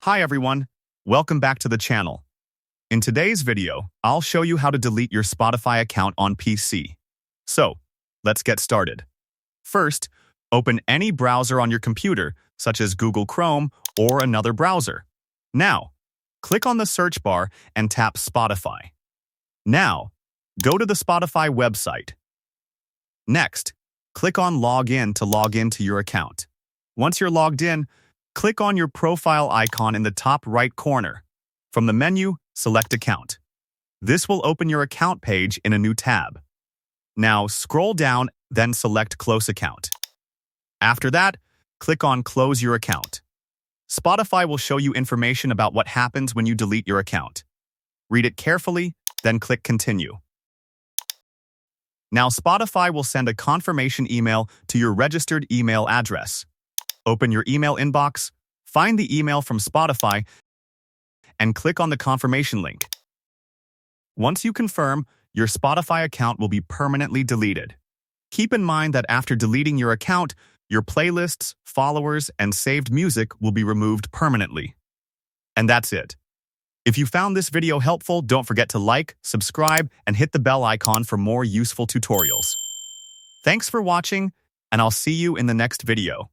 Hi everyone, welcome back to the channel. In today's video, I'll show you how to delete your Spotify account on PC. So, let's get started. First, open any browser on your computer, such as Google Chrome or another browser. Now, click on the search bar and tap Spotify. Now, go to the Spotify website. Next, click on Login to log into your account. Once you're logged in, click on your profile icon in the top right corner. From the menu, select Account. This will open your account page in a new tab. Now scroll down, then select Close Account. After that, click on Close Your Account. Spotify will show you information about what happens when you delete your account. Read it carefully, then click Continue. Now Spotify will send a confirmation email to your registered email address. Open your email inbox, find the email from Spotify, and click on the confirmation link. Once you confirm, your Spotify account will be permanently deleted. Keep in mind that after deleting your account, your playlists, followers, and saved music will be removed permanently. And that's it. If you found this video helpful, don't forget to like, subscribe, and hit the bell icon for more useful tutorials. Thanks for watching, and I'll see you in the next video.